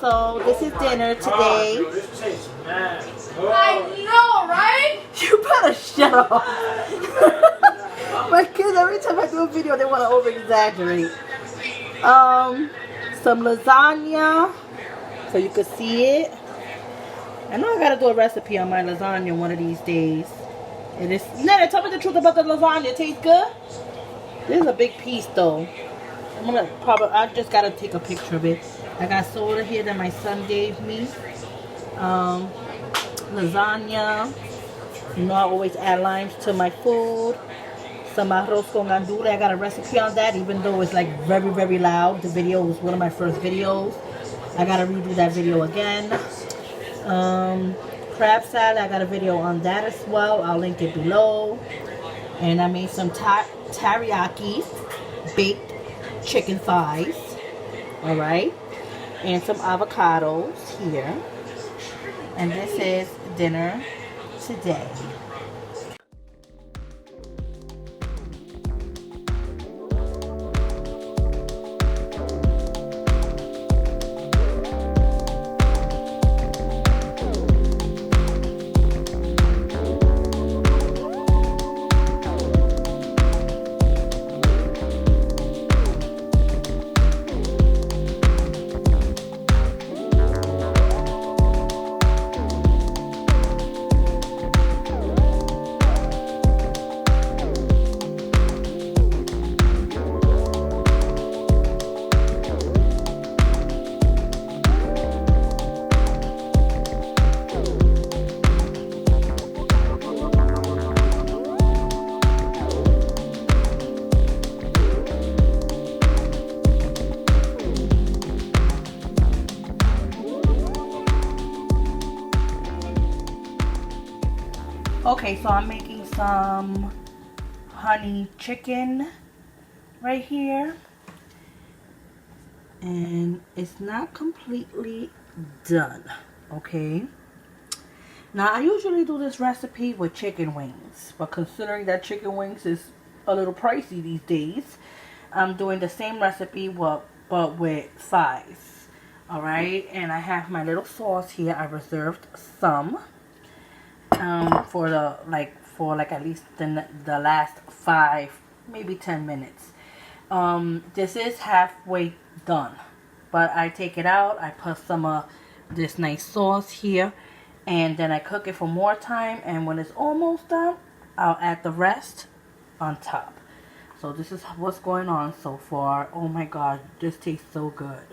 So this is dinner today. This tastes mad. I know, right? You better shut up. My kids, every time I do a video, they want to over-exaggerate. Some lasagna, so you can see it. I know I gotta do a recipe on my lasagna one of these days. It is. Nana, tell me the truth about the lasagna. It tastes good? This is a big piece though. I just gotta take a picture of it. I got soda here that my son gave me. Lasagna. You know I always add limes to my food. Some arroz con gandules. I got a recipe on that, even though it's like very, very loud. The video was one of my first videos. I gotta redo that video again. Crab salad. I got a video on that as well. I'll link it below. And I made some teriyaki baked chicken thighs. All right, and some avocados here. And this is dinner today. Okay, so I'm making some honey chicken right here, and it's not completely done. Okay, now I usually do this recipe with chicken wings, but considering that chicken wings is a little pricey these days, I'm doing the same recipe but with thighs. All right, and I have my little sauce here. I reserved some for at least the last 5, maybe 10 minutes. This is halfway done, but I take it out. I put some of this nice sauce here, and then I cook it for more time, and when it's almost done, I'll add the rest on top. So this is what's going on so far. Oh my god, this tastes so good.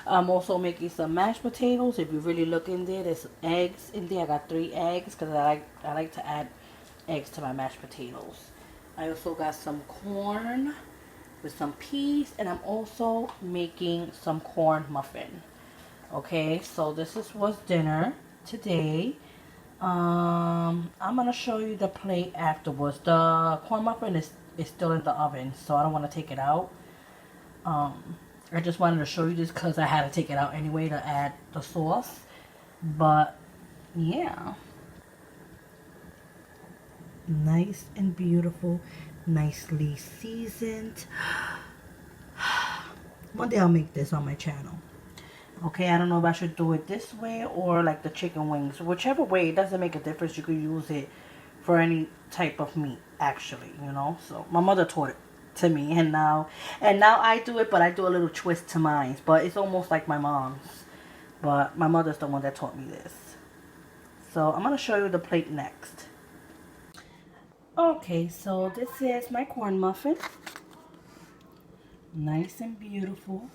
I'm also making some mashed potatoes. If you really look in there, there's eggs in there. I got 3 eggs because I like to add eggs to my mashed potatoes. I also got some corn with some peas, and I'm also making some corn muffin. Okay, so this is what's dinner today. I'm gonna show you the plate afterwards. The corn muffin is still in the oven, so I don't want to take it out. I just wanted to show you this because I had to take it out anyway to add the sauce. But yeah, nice and beautiful, nicely seasoned. One day I'll make this on my channel. Okay, I don't know if I should do it this way or like the chicken wings. Whichever way, it doesn't make a difference. You could use it for any type of meat, actually, you know. So my mother taught it to me, and now I do it, but I do a little twist to mine. But it's almost like my mom's. But my mother's the one that taught me this. So I'm gonna show you the plate next. Okay, so this is my corn muffin. Nice and beautiful.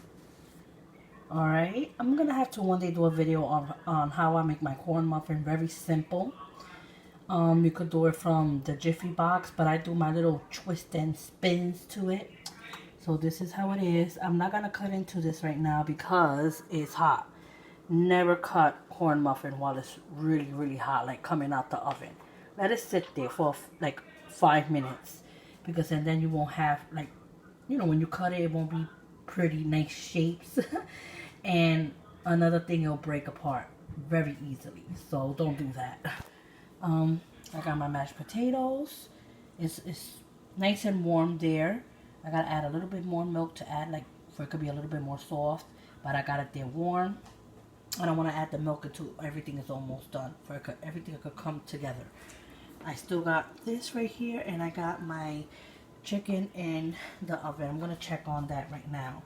Alright, I'm gonna have to one day do a video on how I make my corn muffin. Very simple. You could do it from the Jiffy box, but I do my little twist and spins to it. So this is how it is. I'm not gonna cut into this right now because it's hot. Never cut corn muffin while it's really, really hot, like coming out the oven. Let it sit there for like 5 minutes, because then you won't have, like, you know, when you cut it, it won't be pretty nice shapes. And another thing, it'll break apart very easily, so don't do that. I got my mashed potatoes. It's nice and warm there. I gotta add a little bit more milk to add, like, for it could be a little bit more soft. but I got it there warm. I don't want to add the milk until everything is almost done, for everything could come together. I still got this right here, and I got my chicken in the oven. I'm gonna check on that right now.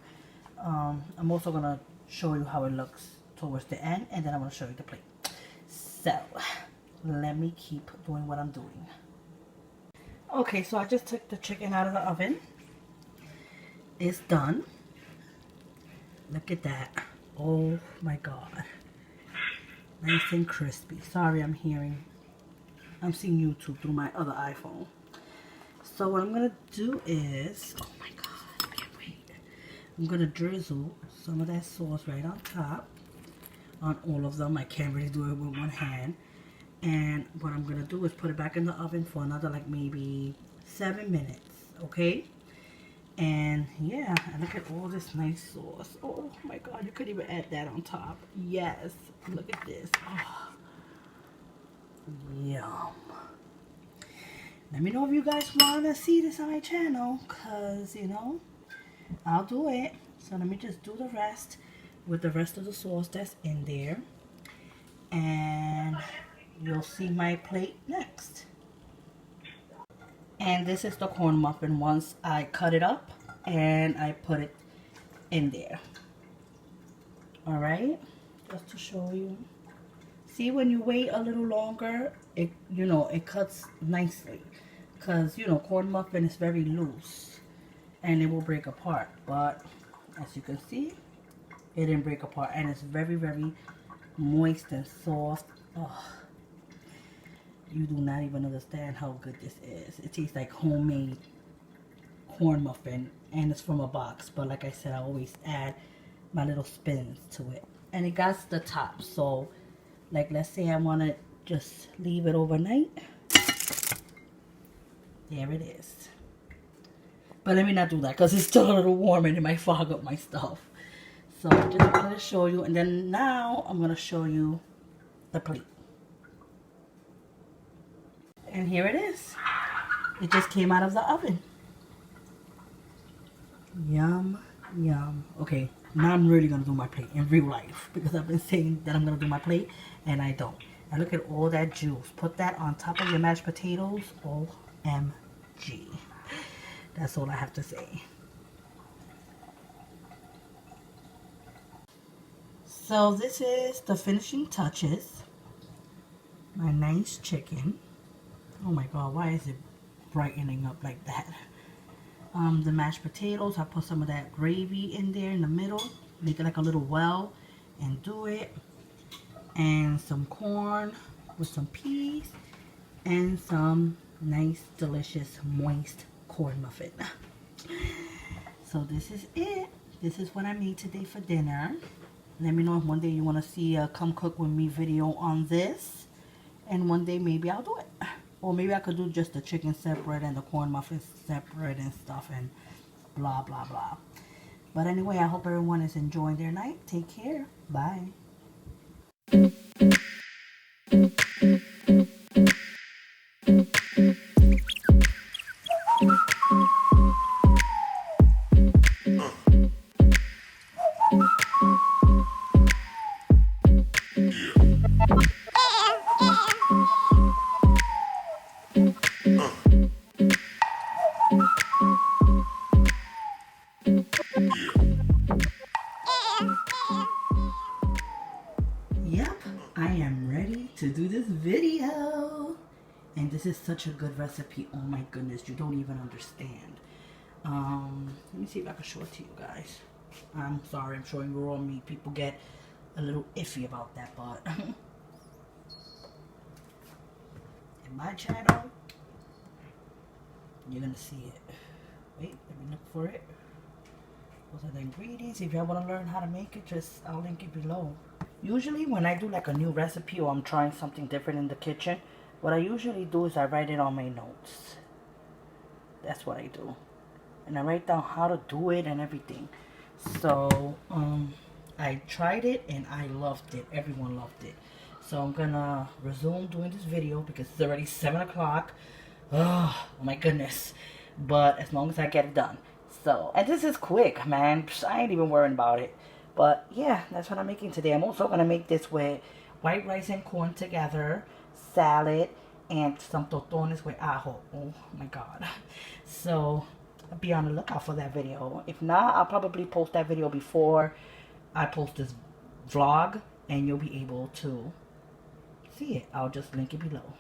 I'm also gonna show you how it looks towards the end, and then I'm gonna show you the plate. So let me keep doing what I'm doing. Okay, so I just took the chicken out of the oven. It's done. Look at that. Oh my god. Nice and crispy. Sorry, I'm seeing YouTube through my other iPhone. So what I'm gonna do is, oh my god, I can't wait. I'm gonna drizzle some of that sauce right on top on all of them. I can't really do it with one hand. And what I'm gonna do is put it back in the oven for another like maybe 7 minutes, okay? And yeah, and look at all this nice sauce. Oh my god, you could even add that on top. Yes, look at this. Oh, yum. Let me know if you guys want to see this on my channel, because, you know, I'll do it. So let me just do the rest with the rest of the sauce that's in there. And you'll see my plate next. And this is the corn muffin once I cut it up and I put it in there. Alright, just to show you. See, when you wait a little longer, it, you know, it cuts nicely. Because, you know, corn muffin is very loose and it will break apart. But as you can see, it didn't break apart, and it's very, very moist and soft. Oh, you do not even understand how good this is. It tastes like homemade corn muffin, and it's from a box. But like I said, I always add my little spins to it. And it got the top, so like let's say I want to just leave it overnight. There it is. But let me not do that because it's still a little warm and it might fog up my stuff. So I just wanted to show you, and then now I'm going to show you the plate. And here it is. It just came out of the oven. Yum, yum. Okay, now I'm really going to do my plate in real life, because I've been saying that I'm going to do my plate and I don't. And look at all that juice. Put that on top of your mashed potatoes. OMG. That's all I have to say. So this is the finishing touches. My nice chicken. Oh my god, why is it brightening up like that? The mashed potatoes, I put some of that gravy in there in the middle. Make it like a little well and do it. And some corn with some peas. And some nice, delicious, moist corn muffin. So this is it. This is what I made today for dinner. Let me know if one day you want to see a come cook with me video on this. And one day maybe I'll do it. Or maybe I could do just the chicken separate and the corn muffins separate and stuff and blah blah blah. But anyway, I hope everyone is enjoying their night. Take care. Bye. Yep, I am ready to do this video. And this is such a good recipe. Oh my goodness, you don't even understand. Let me see if I can show it to you guys. I'm sorry, I'm showing you raw meat. People get a little iffy about that, but in my channel, you're gonna see it. Wait, let me look for it. Those are the ingredients. If you want to learn how to make it, I'll link it below. Usually when I do like a new recipe or I'm trying something different in the kitchen, what I usually do is I write it on my notes. That's what I do. And I write down how to do it and everything. So, I tried it and I loved it. Everyone loved it. So I'm gonna resume doing this video because it's already 7 o'clock. Oh my goodness. But as long as I get it done. So, and this is quick, man. I ain't even worrying about it. But yeah, that's what I'm making today. I'm also going to make this with white rice and corn together, salad, and some totones with ajo. Oh my god. So be on the lookout for that video. If not, I'll probably post that video before I post this vlog, and you'll be able to see it. I'll just link it below.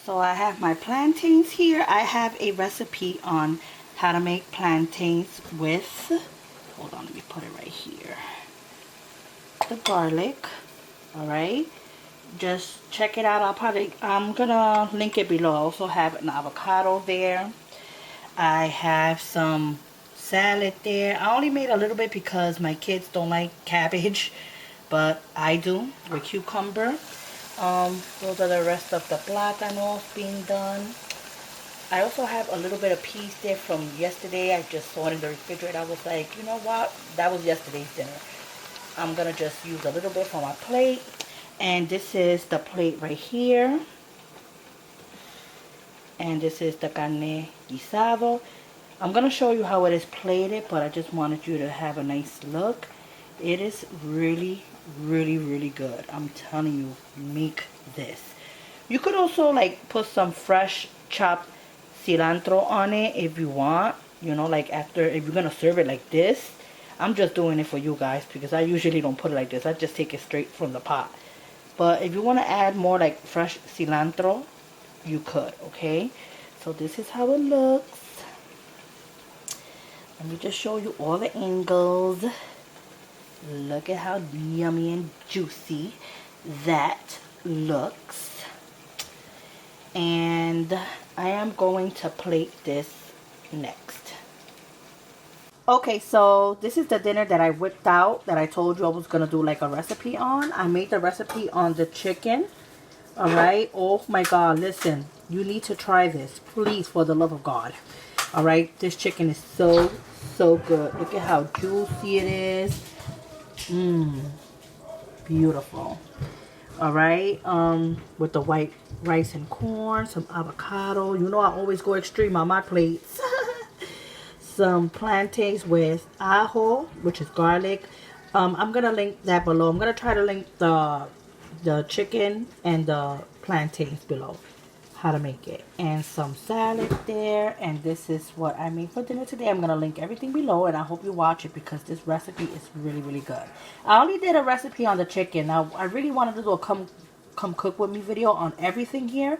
So I have my plantains here. I have a recipe on how to make plantains with, hold on, let me put it right here, the garlic. All right, just check it out. I'm gonna link it below. I also have an avocado there. I have some salad there. I only made a little bit because my kids don't like cabbage, but I do, with cucumber. Those are the rest of the platanos being done. I also have a little bit of peas there from yesterday. I just saw it in the refrigerator. I was like, you know what? That was yesterday's dinner. I'm going to just use a little bit for my plate. And this is the plate right here. And this is the carne guisado. I'm going to show you how it is plated, but I just wanted you to have a nice look. It is really, really good. I'm telling you, make this. You could also like put some fresh chopped cilantro on it if you want. You know, like after, if you're going to serve it like this. I'm just doing it for you guys because I usually don't put it like this. I just take it straight from the pot. But if you want to add more like fresh cilantro, you could, okay? So this is how it looks. Let me just show you all the angles. Look at how yummy and juicy that looks. And I am going to plate this next. Okay, so this is the dinner that I whipped out that I told you I was going to do like a recipe on. I made the recipe on the chicken. Alright, oh my god, listen, you need to try this, please, for the love of God. Alright, this chicken is so good. Look at how juicy it is. Beautiful. Alright, with the white rice and corn, some avocado. You know I always go extreme on my plates. Some plantains with ajo, which is garlic. I'm gonna link that below. I'm gonna try to link the chicken and the plantains below, how to make it, and some salad there. And this is what I made for dinner today. I'm gonna link everything below, and I hope you watch it because this recipe is really good. I only did a recipe on the chicken. Now I really wanted to do a come cook with me video on everything here,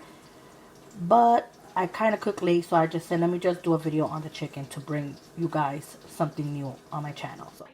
but I kind of cook late, so I just said let me just do a video on the chicken to bring you guys something new on my channel. So